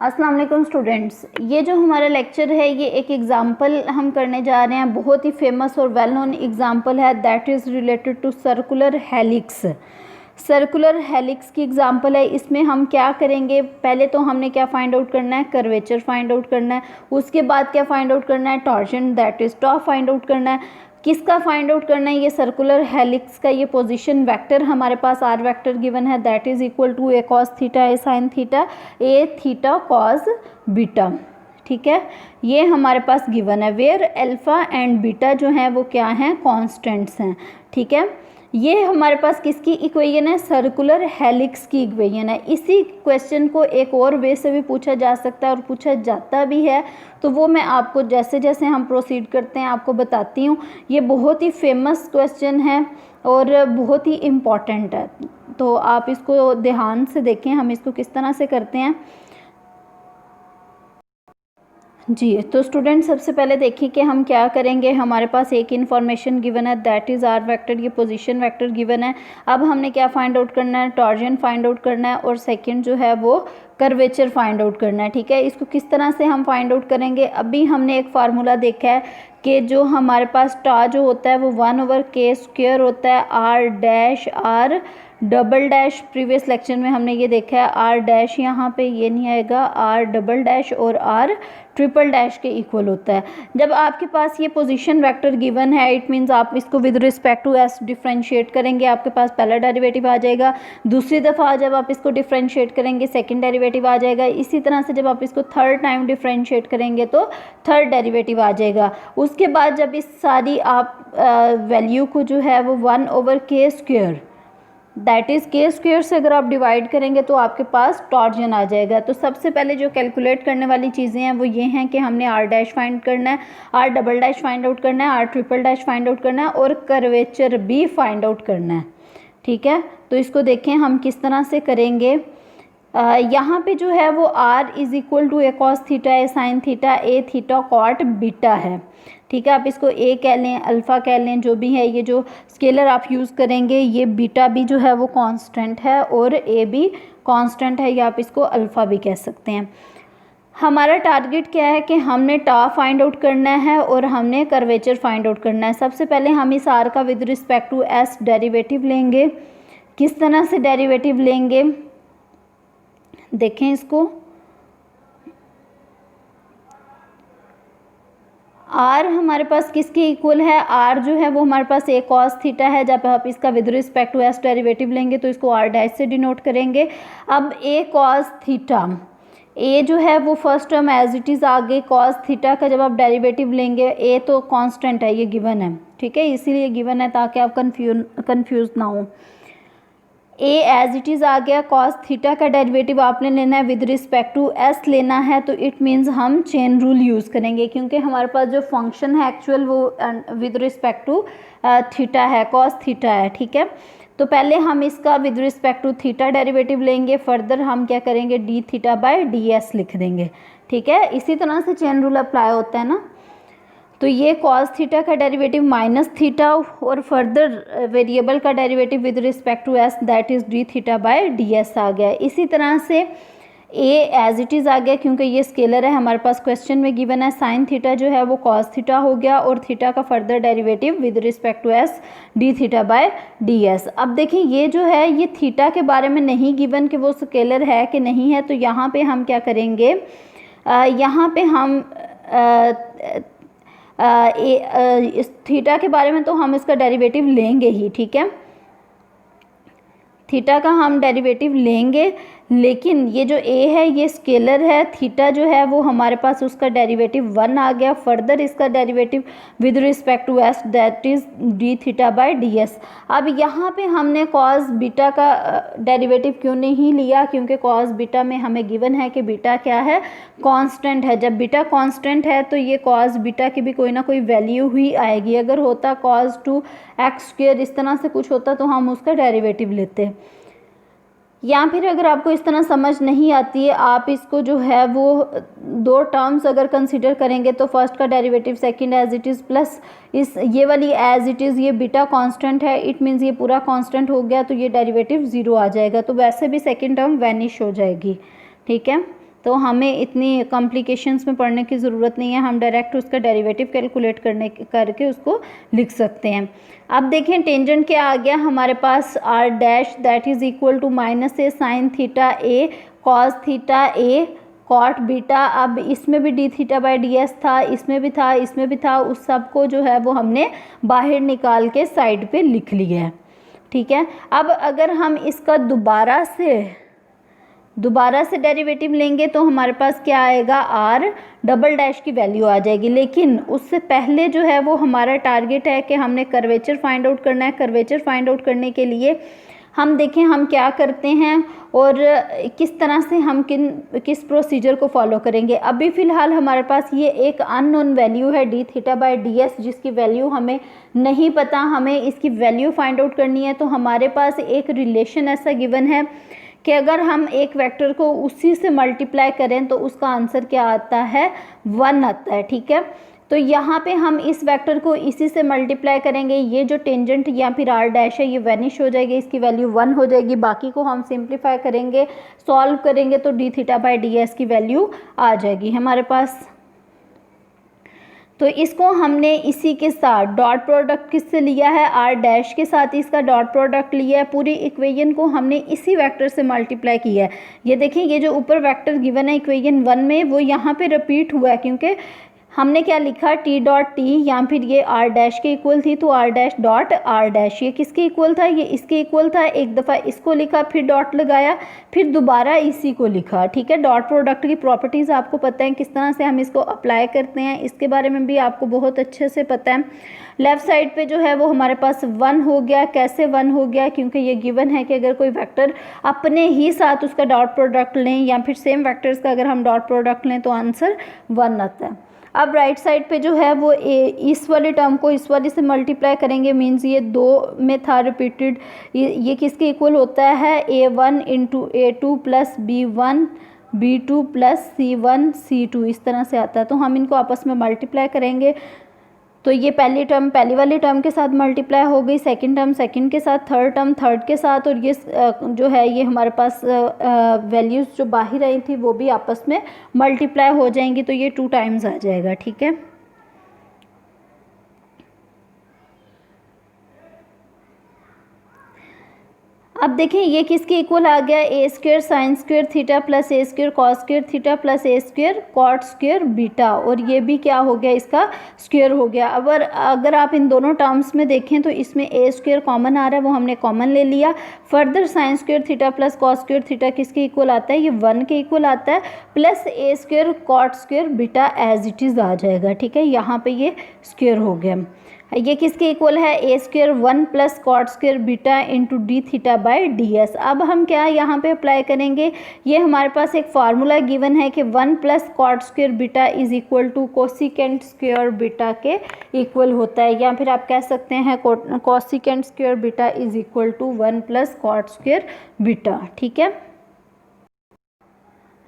अस्सलाम वालेकुम स्टूडेंट्स, ये जो हमारा लेक्चर है ये एक एग्ज़ाम्पल हम करने जा रहे हैं। बहुत ही फेमस और वेल नोन एग्ज़ाम्पल है, that is related to circular helix. Circular helix की एग्ज़ाम्पल है। इसमें हम क्या करेंगे, पहले तो हमने क्या फाइंड आउट करना है, कर्वेचर फाइंड आउट करना है। उसके बाद क्या फाइंड आउट करना है, torsion that is tau find out करना है। किसका फाइंड आउट करना है, ये सर्कुलर हेलिक्स का। ये पोजीशन वेक्टर हमारे पास आर वेक्टर गिवन है, that is equal to a cos theta a sin theta a theta cos beta. ठीक है, ये हमारे पास गिवन है, वेयर अल्फा एंड बीटा जो है वो क्या हैं, कांस्टेंट्स हैं। ठीक है, ये हमारे पास किसकी इक्वेशन है, सर्कुलर हेलिक्स की इक्वेशन है। इसी क्वेश्चन को एक और वे से भी पूछा जा सकता है और पूछा जाता भी है, तो वो मैं आपको जैसे जैसे हम प्रोसीड करते हैं आपको बताती हूँ। ये बहुत ही फेमस क्वेश्चन है और बहुत ही इम्पॉर्टेंट है, तो आप इसको ध्यान से देखें हम इसको किस तरह से करते हैं। जी, तो स्टूडेंट सबसे पहले देखिए कि हम क्या करेंगे। हमारे पास एक इन्फॉर्मेशन गिवन है, दैट इज़ आर वेक्टर, ये पोजीशन वेक्टर गिवन है। अब हमने क्या फाइंड आउट करना है, टॉर्जन फाइंड आउट करना है और सेकंड जो है वो कर्वेचर फाइंड आउट करना है। ठीक है, इसको किस तरह से हम फाइंड आउट करेंगे, अभी हमने एक फार्मूला देखा है कि जो हमारे पास टा जो होता है वो 1/k² होता है, r dash are double dash. Previous lecture में हमने ये देखा है, आर डैश यहाँ पे ये नहीं आएगा, आर डबल डैश और आर ट्रिपल डैश के इक्वल होता है। जब आपके पास ये पोजीशन वेक्टर गिवन है, इट मीन्स आप इसको with respect to s differentiate करेंगे, आपके पास पहला डेरिवेटिव आ जाएगा। दूसरी दफ़ा जब आप इसको डिफरेंशिएट करेंगे सेकंड डेरिवेटिव आ जाएगा। इसी तरह से जब आप इसको थर्ड टाइम डिफरेंशिएट करेंगे तो थर्ड डेरिवेटिव आ जाएगा। उसके बाद जब इस सारी आप वैल्यू को जो है वो 1/k² दैट इज़ k² से अगर आप डिवाइड करेंगे तो आपके पास टॉर्जन आ जाएगा। तो सबसे पहले जो कैलकुलेट करने वाली चीज़ें हैं वो ये हैं कि हमने आर डैश फाइंड करना है, r double dash find out करना है, r triple dash find out करना है और कर्वेचर भी फाइंड आउट करना है। ठीक है, तो इसको देखें हम किस तरह से करेंगे। यहाँ पे जो है वो r is equal to a cos theta a sin theta a theta cot beta है। ठीक है, आप इसको a कह लें, अल्फ़ा कह लें, जो भी है। ये जो स्केलर आप यूज़ करेंगे, ये बीटा भी जो है वो कांस्टेंट है और a भी कांस्टेंट है, या आप इसको अल्फ़ा भी कह सकते हैं। हमारा टारगेट क्या है कि हमने टा फाइंड आउट करना है और हमने कर्वेचर फाइंड आउट करना है। सबसे पहले हम इस r का with respect to s derivative लेंगे। किस तरह से डेरिवेटिव लेंगे देखें इसको। आर हमारे पास किसके इक्वल है, आर जो है वो हमारे पास ए कॉस थीटा है। जब आप इसका with respect to s derivative लेंगे तो इसको आर डैश से डिनोट करेंगे। अब ए कॉस थीटा, ए जो है वो first term as it is आगे, कॉस थीटा का जब आप डेरिवेटिव लेंगे, ए तो कांस्टेंट है, ये गिवन है। ठीक है, इसीलिए गिवन है ताकि आप कन्फ्यूज ना हो। ए एज इट इज़ आ गया, कॉस थीटा का डेरिवेटिव आपने लेना है विद रिस्पेक्ट टू एस लेना है, तो इट मीन्स हम चेन रूल यूज़ करेंगे क्योंकि हमारे पास जो फंक्शन है एक्चुअल वो विद रिस्पेक्ट टू थीटा है, कॉस थीटा है। ठीक है, तो पहले हम इसका with respect to theta derivative लेंगे, फर्दर हम क्या करेंगे, D theta by D S लिख देंगे। ठीक है, इसी तरह से चेन रूल अप्लाई होता है ना। तो ये कॉस थीटा का डेरिवेटिव माइनस थीटा और फर्दर वेरिएबल का derivative with respect to S that is D theta by D S आ गया। इसी तरह से ए एज इट इज़ आ गया क्योंकि ये स्केलर है, हमारे पास क्वेश्चन में गिवन है। साइन थीटा जो है वो कॉस थीटा हो गया और थीटा का further derivative with respect to S D theta by D S. अब देखिए ये जो है ये थीटा के बारे में नहीं गिवन कि वो स्केलर है कि नहीं है, तो यहाँ पे हम क्या करेंगे, यहाँ पे हम इस थीटा के बारे में तो हम इसका डेरिवेटिव लेंगे ही। ठीक है, थीटा का हम डेरिवेटिव लेंगे, लेकिन ये जो a है ये स्केलर है, थीटा जो है वो हमारे पास उसका डेरिवेटिव 1 आ गया, फर्दर इसका derivative with respect to s that is D theta by D S. अब यहाँ पे हमने कॉस बीटा का डेरिवेटिव क्यों नहीं लिया, क्योंकि कॉस बीटा में हमें गिवन है कि बीटा क्या है, कांस्टेंट है। जब बीटा कांस्टेंट है तो ये कॉस बीटा की भी कोई ना कोई वैल्यू ही आएगी। अगर होता cos 2x² इस तरह से कुछ होता तो हम उसका डेरिवेटिव लेते। या फिर अगर आपको इस तरह समझ नहीं आती है, आप इसको जो है वो दो टर्म्स अगर कंसीडर करेंगे तो फर्स्ट का derivative second as it is plus इस ये वाली एज इट इज़, ये बीटा कांस्टेंट है, इट मीन्स ये पूरा कांस्टेंट हो गया तो ये डेरिवेटिव 0 आ जाएगा, तो वैसे भी सेकंड टर्म वैनिश हो जाएगी। ठीक है, तो हमें इतनी कॉम्प्लिकेशंस में पढ़ने की ज़रूरत नहीं है, हम डायरेक्ट उसका डेरिवेटिव कैलकुलेट करके उसको लिख सकते हैं। अब देखें टेंजेंट क्या आ गया हमारे पास, R dash that is equal to -a sine theta a cos theta a cot beta. अब इसमें भी D theta by D S था, इसमें भी था, इसमें भी था, उस सब को जो है वो हमने बाहर निकाल के साइड पे लिख लिया है, ठीक है। अब अगर हम इसका दोबारा से डेरिवेटिव लेंगे तो हमारे पास क्या आएगा, आर डबल डैश की वैल्यू आ जाएगी। लेकिन उससे पहले जो है वो हमारा टारगेट है कि हमने कर्वेचर फाइंड आउट करना है। कर्वेचर फाइंड आउट करने के लिए हम देखें हम क्या करते हैं और किस तरह से हम किस प्रोसीजर को फॉलो करेंगे। अभी फ़िलहाल हमारे पास ये एक अननोन वैल्यू है D theta by D S, जिसकी वैल्यू हमें नहीं पता, हमें इसकी वैल्यू फाइंड आउट करनी है। तो हमारे पास एक रिलेशन ऐसा गिवन है कि अगर हम एक वेक्टर को उसी से मल्टीप्लाई करें तो उसका आंसर क्या आता है, 1 आता है, ठीक है। तो यहाँ पे हम इस वेक्टर को इसी से मल्टीप्लाई करेंगे, ये जो टेंजेंट या फिर आर डैश है ये वैनिश हो जाएगी, इसकी वैल्यू 1 हो जाएगी। बाकी को हम सिंप्लीफाई करेंगे, सॉल्व करेंगे तो d theta by D S की वैल्यू आ जाएगी हमारे पास। तो इसको हमने इसी के साथ डॉट प्रोडक्ट किससे लिया है, आर डैश के साथ इसका डॉट प्रोडक्ट लिया है। पूरी इक्वेशन को हमने इसी वेक्टर से मल्टीप्लाई किया है। ये देखिए ये जो ऊपर वेक्टर गिवन है इक्वेशन 1 में वो यहाँ पे रिपीट हुआ है, क्योंकि हमने क्या लिखा, टी डॉट टी या फिर ये आर डैश के इक्वल थी तो R dash dot R dash, ये किसके इक्वल था, ये इसके इक्वल था। एक दफ़ा इसको लिखा, फिर डॉट लगाया, फिर दोबारा इसी को लिखा, ठीक है। डॉट प्रोडक्ट की प्रॉपर्टीज़ आपको पता है, किस तरह से हम इसको अप्लाई करते हैं, इसके बारे में भी आपको बहुत अच्छे से पता है। लेफ़्ट साइड पे जो है वो हमारे पास 1 हो गया। कैसे 1 हो गया, क्योंकि ये गिवन है कि अगर कोई वेक्टर अपने ही साथ उसका डॉट प्रोडक्ट लें या फिर सेम वेक्टर्स का अगर हम डॉट प्रोडक्ट लें तो आंसर 1 आता है। अब राइट साइड पे जो है वो इस वाले टर्म को इस वाले से मल्टीप्लाई करेंगे, मीन्स ये 2 में था रिपीटेड, ये किसके इक्वल होता है, a1 into a2 plus b1 b2 plus c1 c2, इस तरह से आता है। तो हम इनको आपस में मल्टीप्लाई करेंगे तो ये पहली टर्म पहली वाली टर्म के साथ मल्टीप्लाई हो गई, सेकंड टर्म सेकंड के साथ, थर्ड टर्म थर्ड के साथ, और ये जो है ये हमारे पास वैल्यूज़ जो बाहर आई थी वो भी आपस में मल्टीप्लाई हो जाएंगी, तो ये 2 टाइम्स आ जाएगा, ठीक है। अब देखें ये किसके इक्वल आ गया, A square sine square theta plus A square cos square theta plus A square cot square beta, और ये भी क्या हो गया, इसका स्क्वेयर हो गया। अगर आप इन दोनों टर्म्स में देखें तो इसमें ए स्क्वेयर कॉमन आ रहा है, वो हमने कॉमन ले लिया। Further sine square theta plus cos square theta किसके इक्वल आता है, ये 1 के इक्वल आता है, plus A square cot square beta as it is आ जाएगा, ठीक है। यहाँ पर ये स्क्वेयर हो गया। ये किसके इक्वल है, A square 1 plus cot square beta into D theta by D S. अब हम क्या यहाँ पे अप्लाई करेंगे, ये हमारे पास एक फार्मूला गिवन है कि 1 plus cot square beta is equal to cosecant square beta के इक्वल होता है, या फिर आप कह सकते हैं cosecant square beta is equal to 1 plus cot square beta, ठीक है।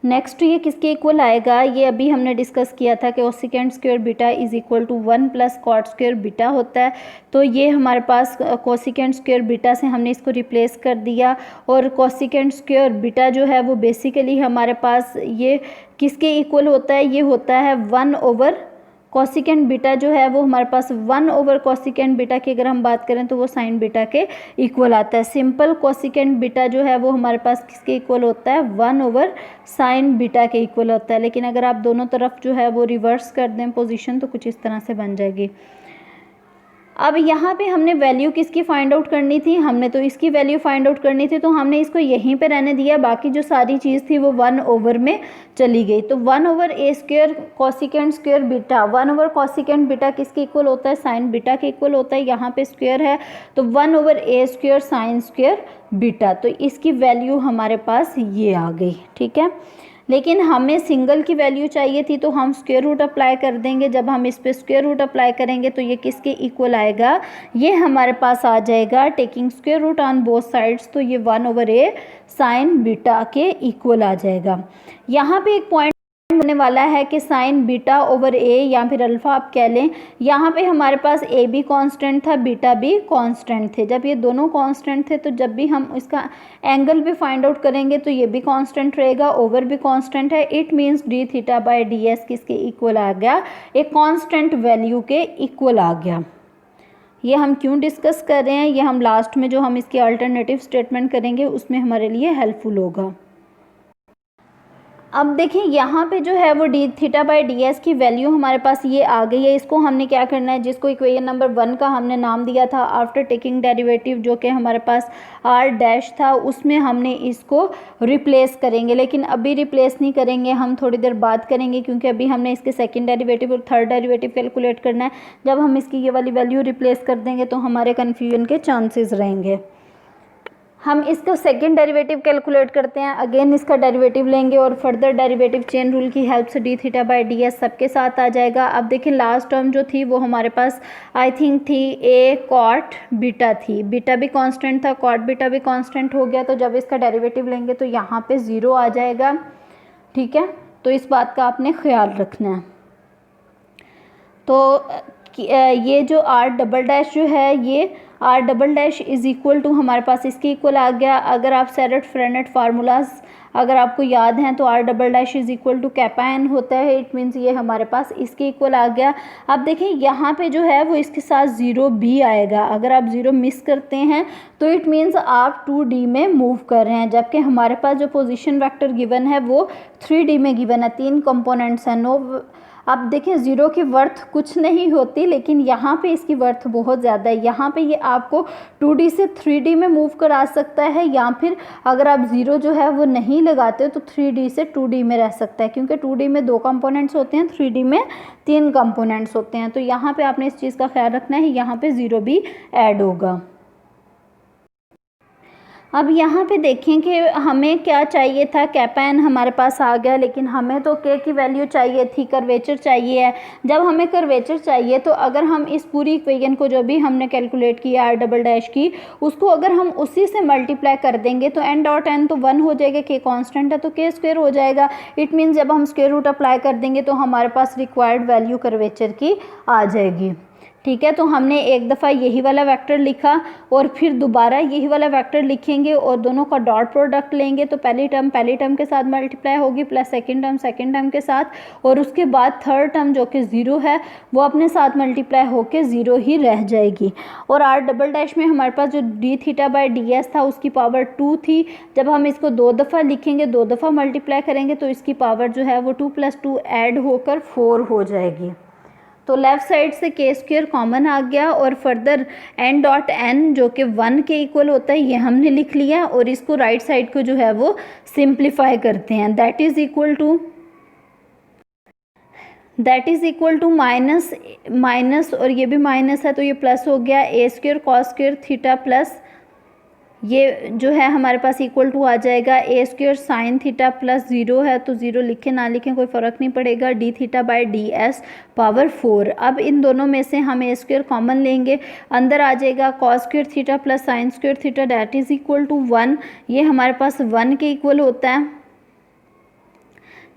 नेक्स्ट ये किसके इक्वल आएगा, ये अभी हमने डिस्कस किया था कि cosecant square beta is equal to 1 plus cot square beta होता है। तो ये हमारे पास कोसिकेंट स्क्वेयर बीटा से हमने इसको रिप्लेस कर दिया, और कोसिकेंट स्क्वेयर बीटा जो है वो बेसिकली हमारे पास ये किसके इक्वल होता है, ये होता है 1 ओवर कोसिकेंट बीटा जो है वो हमारे पास 1 ओवर कोसिकेंट बीटा की अगर हम बात करें तो वो साइन बीटा के इक्वल आता है। सिंपल कोसिकेंट बीटा जो है वो हमारे पास किसके इक्वल होता है, 1 ओवर साइन बीटा के इक्वल होता है। लेकिन अगर आप दोनों तरफ जो है वो रिवर्स कर दें पोजीशन तो कुछ इस तरह से बन जाएगी। अब यहाँ पे हमने वैल्यू किसकी फाइंड आउट करनी थी, हमने तो इसकी वैल्यू फाइंड आउट करनी थी, तो हमने इसको यहीं पे रहने दिया, बाकी जो सारी चीज़ थी वो 1 ओवर में चली गई। तो 1 over a square cosecant square beta, 1 over cosecant beta किसके इक्वल होता है, साइन बीटा के इक्वल होता है। यहाँ पे स्क्वेयर है तो 1 over a square sine square beta, तो इसकी वैल्यू हमारे पास ये आ गई, ठीक है। लेकिन हमें सिंगल की वैल्यू चाहिए थी तो हम स्क्वायर रूट अप्लाई कर देंगे। जब हम इस पे स्क्वायर रूट अप्लाई करेंगे तो ये किसके इक्वल आएगा, ये हमारे पास आ जाएगा taking square root on both sides, तो ये 1 ओवर ए साइन बीटा के इक्वल आ जाएगा। यहाँ पे एक पॉइंट होने वाला है कि साइन बीटा ओवर ए या फिर अल्फ़ा आप कह लें, यहाँ पे हमारे पास ए भी कांस्टेंट था, बीटा भी कांस्टेंट थे। जब ये दोनों कांस्टेंट थे तो जब भी हम इसका एंगल भी फाइंड आउट करेंगे तो ये भी कांस्टेंट रहेगा, ओवर भी कांस्टेंट है। It means D theta by D S किसके इक्वल आ गया, एक कांस्टेंट वैल्यू के इक्वल आ गया। ये हम क्यों डिस्कस कर रहे हैं, ये हम लास्ट में जो हम इसकी अल्टरनेटिव स्टेटमेंट करेंगे उसमें हमारे लिए हेल्पफुल होगा। अब देखिए यहाँ पे जो है वो D theta by D S की वैल्यू हमारे पास ये आ गई है। इसको हमने क्या करना है, जिसको इक्वेशन नंबर 1 का हमने नाम दिया था आफ्टर टेकिंग डेरिवेटिव, जो कि हमारे पास आर डैश था, उसमें हमने इसको रिप्लेस करेंगे। लेकिन अभी रिप्लेस नहीं करेंगे, हम थोड़ी देर बाद करेंगे, क्योंकि अभी हमने इसके सेकंड डेरिवेटिव और थर्ड डेरिवेटिव कैलकुलेट करना है। जब हम इसकी ये वाली वैल्यू रिप्लेस कर देंगे तो हमारे कन्फ्यूजन के चांसेस रहेंगे। हम इसका सेकंड डेरिवेटिव कैलकुलेट करते हैं, अगेन इसका डेरिवेटिव लेंगे और फर्दर डेरिवेटिव चेन रूल की हेल्प से D theta by D S सबके साथ आ जाएगा। अब देखिए लास्ट टर्म जो थी वो हमारे पास आई थिंक थी ए कॉट बीटा थी, बीटा भी कांस्टेंट था, कॉट बीटा भी कांस्टेंट हो गया। तो जब इसका डेरिवेटिव लेंगे तो यहाँ पे 0 आ जाएगा, ठीक है। तो इस बात का आपने ख्याल रखना है। तो ये जो आर डबल डैश जो है, ये R double dash is equal to हमारे पास इसके इक्वल आ गया। अगर आप सेरेट फ्रेनेट फार्मूलाज अगर आपको याद हैं तो R double dash is equal to kappa N होता है। इट मीन्स ये हमारे पास इसके इक्वल आ गया। अब देखिए यहाँ पे जो है वो इसके साथ 0 भी आएगा। अगर आप 0 मिस करते हैं तो इट मीन्स आप 2D में मूव कर रहे हैं, जबकि हमारे पास जो पोजीशन वेक्टर गिवन है वो 3D में गिवन है, 3 कंपोनेंट्स हैं। नो, अब देखिए 0 की वर्थ कुछ नहीं होती, लेकिन यहाँ पे इसकी वर्थ बहुत ज़्यादा है। यहाँ पे ये आपको 2D से 3D में मूव करा सकता है, या फिर अगर आप 0 जो है वो नहीं लगाते हो तो 3D से 2D में रह सकता है, क्योंकि 2D में 2 कंपोनेंट्स होते हैं, 3D में 3 कंपोनेंट्स होते हैं। तो यहाँ पे आपने इस चीज़ का ख्याल रखना है, यहाँ पे 0 भी ऐड होगा। अब यहाँ पे देखें कि हमें क्या चाहिए था, कैपा एन हमारे पास आ गया, लेकिन हमें तो के की वैल्यू चाहिए थी, कर्वेचर चाहिए है। जब हमें कर्वेचर चाहिए तो अगर हम इस पूरी इक्वेशन को जो भी हमने कैलकुलेट किया आर डबल डैश की, उसको अगर हम उसी से मल्टीप्लाई कर देंगे तो एन डॉट एन तो 1 हो जाएगा, के कांस्टेंट है तो के स्क्वायर हो जाएगा। इट मीन्स जब हम स्क्वायर रूट अप्लाई कर देंगे तो हमारे पास रिक्वायर्ड वैल्यू कर्वेचर की आ जाएगी, ठीक है। तो हमने एक दफ़ा यही वाला वेक्टर लिखा और फिर दोबारा यही वाला वेक्टर लिखेंगे और दोनों का डॉट प्रोडक्ट लेंगे, तो पहली टर्म के साथ मल्टीप्लाई होगी प्लस सेकंड टर्म के साथ, और उसके बाद थर्ड टर्म जो कि 0 है वो अपने साथ मल्टीप्लाई होके 0 ही रह जाएगी। और आर डबल डैश में हमारे पास जो D theta by D S था उसकी पावर 2 थी। जब हम इसको 2 दफ़ा लिखेंगे, 2 दफ़ा मल्टीप्लाई करेंगे तो इसकी पावर जो है वो 2 + 2 ऐड होकर 4 हो जाएगी। तो लेफ़्ट साइड से के स्क्वायर कॉमन आ गया और फर्दर एन डॉट एन जो कि 1 के इक्वल होता है ये हमने लिख लिया, और इसको राइट साइड को जो है वो सिंप्लीफाई करते हैं। That is equal to minus और ये भी माइनस है तो ये प्लस हो गया, a square cos square theta plus ये जो है हमारे पास इक्वल टू आ जाएगा a square sine theta plus 0 है तो 0 लिखें ना लिखें कोई फ़र्क नहीं पड़ेगा, D theta by D S power 4। अब इन दोनों में से हम ए स्क्वायर कॉमन लेंगे, अंदर आ जाएगा cos square theta plus sine square theta that is equal to 1। ये हमारे पास 1 के इक्वल होता है,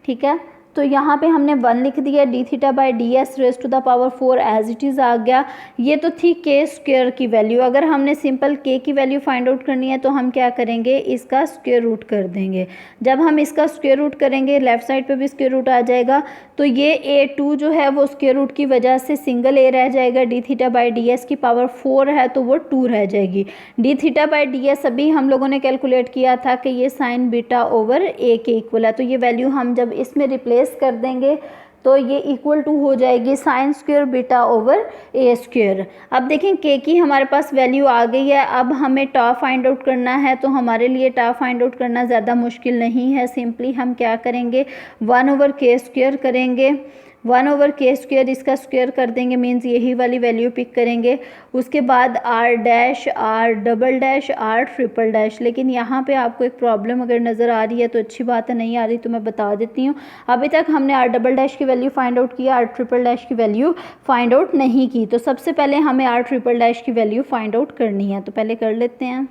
ठीक है। तो यहाँ पे हमने 1 लिख दिया, d theta by D s raise to the power 4 as it is आ गया। ये तो थी के स्क्वायर की वैल्यू। अगर हमने सिंपल के की वैल्यू फाइंड आउट करनी है तो हम क्या करेंगे, इसका स्क्वायर रूट कर देंगे। जब हम इसका स्क्वायर रूट करेंगे लेफ़्ट साइड पे भी स्क्वायर रूट आ जाएगा, तो ये a2 जो है वो स्क्वायर रूट की वजह से सिंगल a रह जाएगा, D theta by D S की पावर 4 है तो वो 2 रह जाएगी। D theta by D S अभी हम लोगों ने कैलकुलेट किया था कि ये साइन बीटा ओवर a के इक्वल है, तो ये वैल्यू हम जब इसमें रिप्लेस कर देंगे तो ये इक्वल टू हो जाएगी sine square beta over a square. अब देखें के की हमारे पास वैल्यू आ गई है। अब हमें टा फाइंड आउट करना है, तो हमारे लिए टा फाइंड आउट करना ज़्यादा मुश्किल नहीं है। सिंपली हम क्या करेंगे, 1/k स्क्वायर करेंगे, 1/k स्क्वायर इसका स्क्वायर कर देंगे, मीन्स यही वाली वैल्यू पिक करेंगे। उसके बाद R dash, are double dash, R triple dash. लेकिन यहाँ पे आपको एक प्रॉब्लम अगर नज़र आ रही है तो अच्छी बात है, नहीं आ रही तो मैं बता देती हूँ। अभी तक हमने आर डबल डैश की वैल्यू फाइंड आउट किया, आर ट्रिपल डैश की वैल्यू फाइंड आउट नहीं की। तो सबसे पहले हमें आर ट्रिपल डैश की वैल्यू फाइंड आउट करनी है, तो पहले कर लेते हैं।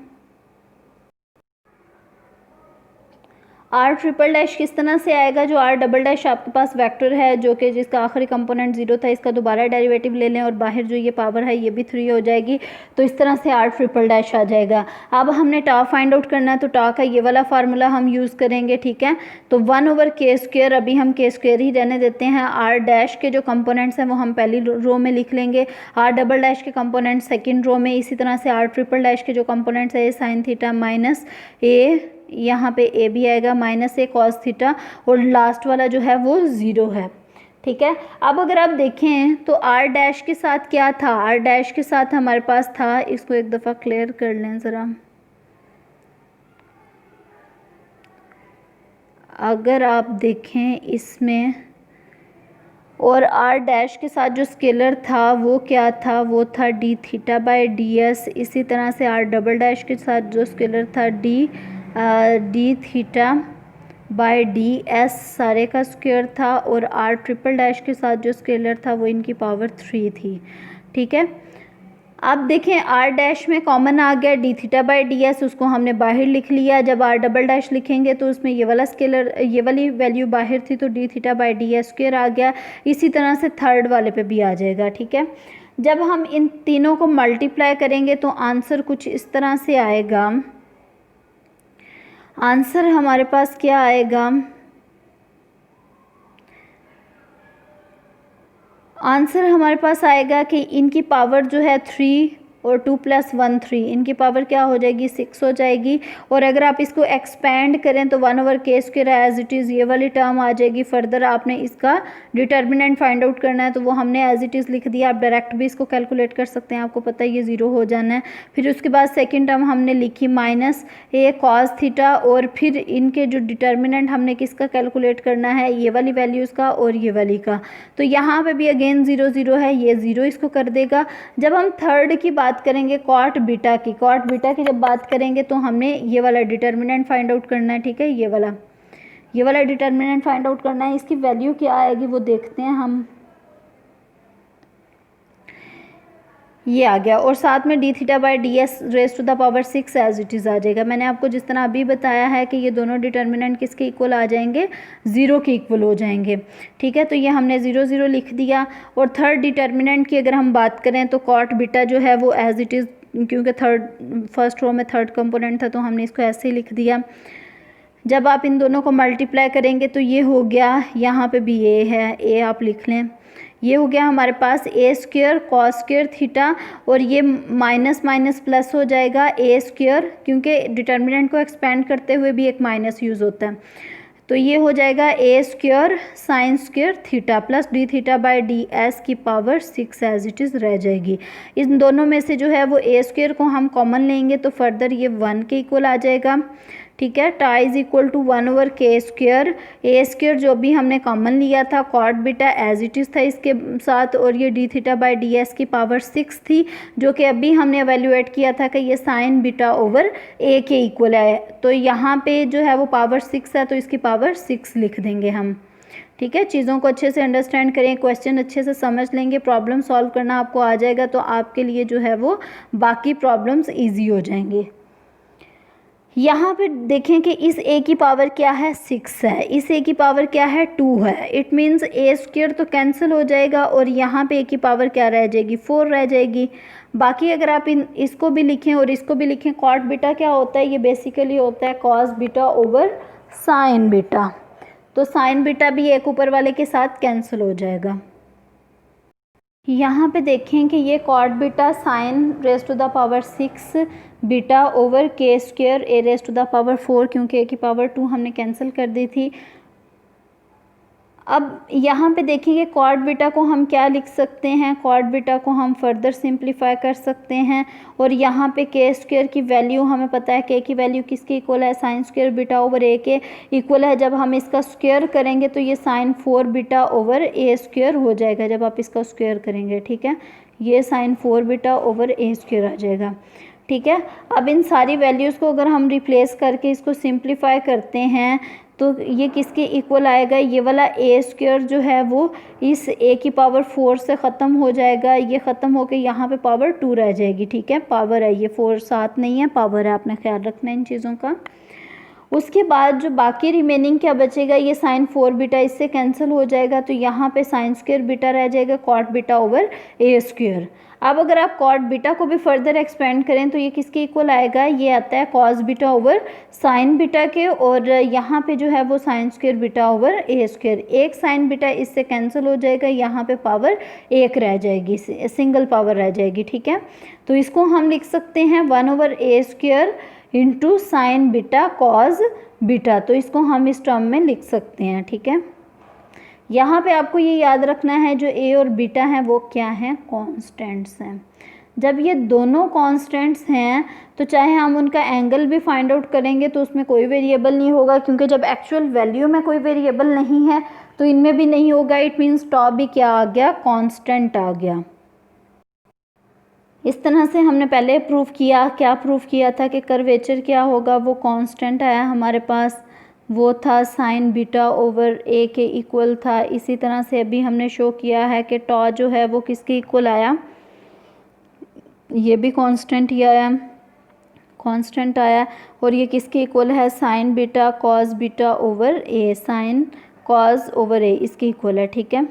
आर ट्रिपल डैश किस तरह से आएगा, जो आर डबल डैश आपके पास वेक्टर है जो कि जिसका आखिरी कंपोनेंट 0 था, इसका दोबारा डेरिवेटिव ले लें और बाहर जो ये पावर है ये भी 3 हो जाएगी, तो इस तरह से आर ट्रिपल डैश आ जाएगा। अब हमने टा फाइंड आउट करना है, तो टा का ये वाला फार्मूला हम यूज़ करेंगे, ठीक है। तो 1/k², अभी हम k² ही रहने देते हैं। आर डैश के जो कंपोनेंट्स हैं वो हम पहली रो में लिख लेंगे, आर डबल डैश के कंपोनेंट सेकेंड रो में, इसी तरह से आर ट्रिपल डैश के जो कंपोनेंट्स है साइन थीटा माइनस ए, यहाँ पे ए भी आएगा माइनस ए कॉस थीटा, और लास्ट वाला जो है वो 0 है, ठीक है। अब अगर आप देखें तो आर डैश के साथ क्या था, आर डैश के साथ हमारे पास था, इसको एक दफ़ा क्लियर कर लें ज़रा। अगर आप देखें इसमें, और आर डैश के साथ जो स्केलर था वो क्या था, वो था D theta by D S. इसी तरह से आर डबल डैश के साथ जो स्केलर था D theta by D S सारे का स्क्वायर था, और आर ट्रिपल डैश के साथ जो स्केलर था वो इनकी पावर 3 थी, ठीक है। अब देखें आर डैश में कॉमन आ गया D theta by D S, उसको हमने बाहर लिख लिया। जब आर डबल डैश लिखेंगे तो उसमें ये वाला स्केलर, ये वाली वैल्यू बाहर थी, तो d theta by D s square आ गया। इसी तरह से थर्ड वाले पे भी आ जाएगा, ठीक है। जब हम इन तीनों को मल्टीप्लाई करेंगे तो आंसर कुछ इस तरह से आएगा। आंसर हमारे पास क्या आएगा, आंसर हमारे पास आएगा कि इनकी पावर जो है 3 और 2 + 1 3, इनकी पावर क्या हो जाएगी 6 हो जाएगी। और अगर आप इसको एक्सपेंड करें तो 1/k² एज इट इज़ ये वाली टर्म आ जाएगी। फर्दर आपने इसका डिटर्मिनेंट फाइंड आउट करना है, तो वो हमने एज इट इज़ लिख दिया। आप डायरेक्ट भी इसको कैलकुलेट कर सकते हैं, आपको पता है ये 0 हो जाना है। फिर उसके बाद सेकेंड टर्म हमने लिखी माइनस ए कॉस थीटा, और फिर इनके जो डिटर्मिनेंट हमने किसका कैलकुलेट करना है, ये वाली वैल्यूज़ का और ये वाली का। तो यहाँ पे भी अगेन 0 0 है, ये 0 इसको कर देगा। जब हम थर्ड की बात करेंगे कॉट बीटा की जब बात करेंगे तो हमने ये वाला डिटर्मिनेंट फाइंड आउट करना है, ठीक है। ये वाला डिटर्मिनेंट फाइंड आउट करना है। इसकी वैल्यू क्या आएगी वो देखते हैं हम। ये आ गया, और साथ में d theta by D s raise to the power 6 as it is आ जाएगा। मैंने आपको जिस तरह अभी बताया है कि ये दोनों डिटर्मिनेंट किसके इक्वल आ जाएंगे, 0 के इक्वल हो जाएंगे, ठीक है। तो ये हमने 0 0 लिख दिया। और थर्ड डिटर्मिनेंट की अगर हम बात करें तो कॉट बीटा जो है वो एज इट इज़, क्योंकि फर्स्ट रो में थर्ड कंपोनेंट था तो हमने इसको ऐसे ही लिख दिया। जब आप इन दोनों को मल्टीप्लाई करेंगे तो ये हो गया, यहाँ पे भी ए है, ए आप लिख लें। ये हो गया हमारे पास a² cos² थीटा, और ये माइनस माइनस प्लस हो जाएगा a², क्योंकि डिटर्मिनेंट को एक्सपेंड करते हुए भी एक माइनस यूज़ होता है। तो ये हो जाएगा a² sin² theta plus D theta by D S की पावर 6 एज इट इज़ रह जाएगी। इन दोनों में से जो है वो a² को हम कॉमन लेंगे तो फर्दर ये 1 के इक्वल आ जाएगा, ठीक है। टा is equal to 1/k², a² जो भी हमने कॉमन लिया था, cot beta as it is था इसके साथ, और ये D theta by D S की पावर 6 थी, जो कि अभी हमने एवेल्यूएट किया था कि ये साइन बीटा ओवर ए के इक्वल है। तो यहाँ पे जो है वो पावर 6 है, तो इसकी पावर 6 लिख देंगे हम, ठीक है। चीज़ों को अच्छे से अंडरस्टैंड करें, क्वेश्चन अच्छे से समझ लेंगे, प्रॉब्लम सॉल्व करना आपको आ जाएगा, तो आपके लिए जो है वो बाकी प्रॉब्लम्स ईजी हो जाएंगे। यहाँ पे देखें कि इस a की पावर क्या है 6 है, इस a की पावर क्या है 2 है। इट मीन्स a² तो कैंसिल हो जाएगा, और यहाँ पे a की पावर क्या रह जाएगी 4 रह जाएगी। बाकी अगर आप इसको भी लिखें और इसको भी लिखें, कॉट बीटा क्या होता है, ये बेसिकली होता है cos beta over sign beta. तो साइन बीटा भी एक ऊपर वाले के साथ कैंसिल हो जाएगा। यहाँ पे देखें कि ये cot beta sine raise to the power 6 beta over k² A raise to the power 4, क्योंकि a की पावर 2 हमने कैंसिल कर दी थी। अब यहाँ पे देखेंगे कॉट बीटा को हम क्या लिख सकते हैं, कॉट बीटा को हम फर्दर सिंप्लीफाई कर सकते हैं, और यहाँ पे k² की वैल्यू हमें पता है, k की वैल्यू किसके इक्वल है, sin² बीटा ओवर a के इक्वल है। जब हम इसका स्क्वायर करेंगे तो ये sin 4 बीटा ओवर a² हो जाएगा, जब आप इसका स्क्वायर करेंगे, ठीक है। ये sin 4 बीटा ओवर a² आ जाएगा, ठीक है। अब इन सारी वैल्यूज़ को अगर हम रिप्लेस करके इसको सिंप्लीफाई करते हैं तो ये किसके इक्वल आएगा, ये वाला a² जो है वो इस a की पावर 4 से ख़त्म हो जाएगा, ये ख़त्म होकर यहाँ पे पावर 2 रह जाएगी, ठीक है। पावर है, ये 4 साथ नहीं है, पावर है, आपने ख्याल रखना है इन चीज़ों का। उसके बाद जो बाकी रिमेनिंग क्या बचेगा, ये साइन 4 बीटा इससे कैंसिल हो जाएगा, तो यहाँ पे साइन स्क्वायर बीटा रह जाएगा cot beta over a square. अब अगर आप कॉट बीटा को भी फर्दर एक्सपेंड करें तो ये किसके इक्वल आएगा, ये आता है cos beta over sign beta के, और यहाँ पे जो है वो sine square beta over a square. एक साइन बीटा इससे कैंसिल हो जाएगा, यहाँ पे पावर एक रह जाएगी, सिंगल पावर रह जाएगी, ठीक है। तो इसको हम लिख सकते हैं 1 over a square into sine beta cos beta, तो इसको हम इस टर्म में लिख सकते हैं, ठीक है। यहाँ पे आपको ये याद रखना है जो ए और बीटा हैं वो क्या हैं, कांस्टेंट्स हैं। जब ये दोनों कांस्टेंट्स हैं तो चाहे हम उनका एंगल भी फाइंड आउट करेंगे तो उसमें कोई वेरिएबल नहीं होगा, क्योंकि जब एक्चुअल वैल्यू में कोई वेरिएबल नहीं है तो इनमें भी नहीं होगा। इट मीन्स टॉप भी क्या आ गया, कांस्टेंट आ गया। इस तरह से हमने पहले प्रूफ किया, क्या प्रूफ किया था कि कर्वेचर क्या होगा, वो कांस्टेंट आया हमारे पास, वो था साइन बीटा ओवर ए के इक्वल था। इसी तरह से अभी हमने शो किया है कि टॉ जो है वो किसके इक्वल आया, ये भी कांस्टेंट ही आया, कांस्टेंट आया, और ये किसके इक्वल है, sine beta cos beta over A, sine cos over a इसके इक्वल है, ठीक है।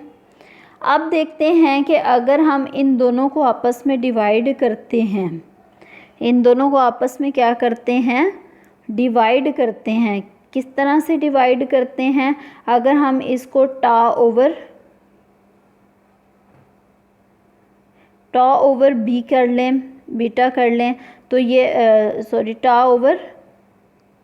अब देखते हैं कि अगर हम इन दोनों को आपस में डिवाइड करते हैं, इन दोनों को आपस में क्या करते हैं, डिवाइड करते हैं। किस तरह से डिवाइड करते हैं, अगर हम इसको टॉ ओवर बी कर लें, बीटा कर लें, तो ये टॉ ओवर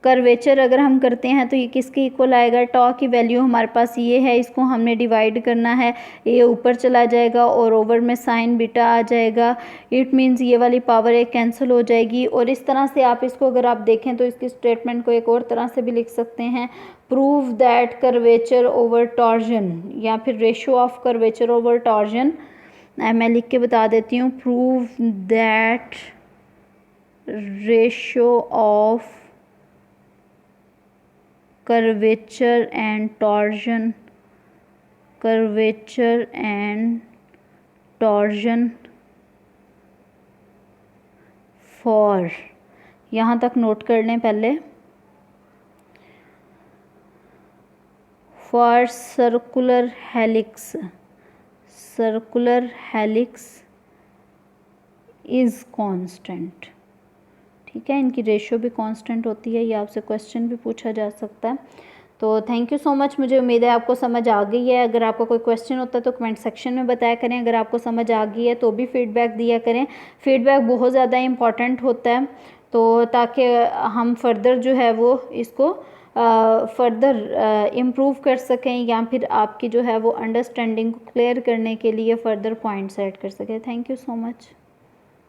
कर्वेचर अगर हम करते हैं तो ये किसके इक्वल आएगा, टॉ की वैल्यू हमारे पास ये है, इसको हमने डिवाइड करना है, ये ऊपर चला जाएगा और ओवर में साइन बीटा आ जाएगा। इट मीन्स ये वाली पावर एक कैंसिल हो जाएगी। और इस तरह से आप इसको अगर आप देखें तो इसकी स्टेटमेंट को एक और तरह से भी लिख सकते हैं, prove that curvature over torsion, या फिर ratio of curvature over torsion. मैं लिख के बता देती हूँ, prove that ratio of curvature and torsion for, यहाँ तक नोट कर लें पहले, for circular helix is constant, ठीक है। इनकी रेशियो भी कांस्टेंट होती है, ये आपसे क्वेश्चन भी पूछा जा सकता है। तो थैंक यू सो मच, मुझे उम्मीद है आपको समझ आ गई है। अगर आपका कोई क्वेश्चन होता है तो कमेंट सेक्शन में बताया करें, अगर आपको समझ आ गई है तो भी फीडबैक दिया करें। फीडबैक बहुत ज़्यादा इम्पॉर्टेंट होता है, तो ताकि हम फर्दर जो है वो इसको फर्दर इम्प्रूव कर सकें, या फिर आपकी जो है वो अंडरस्टैंडिंग को क्लियर करने के लिए फ़र्दर पॉइंट्स ऐड कर सकें। Thank you so much.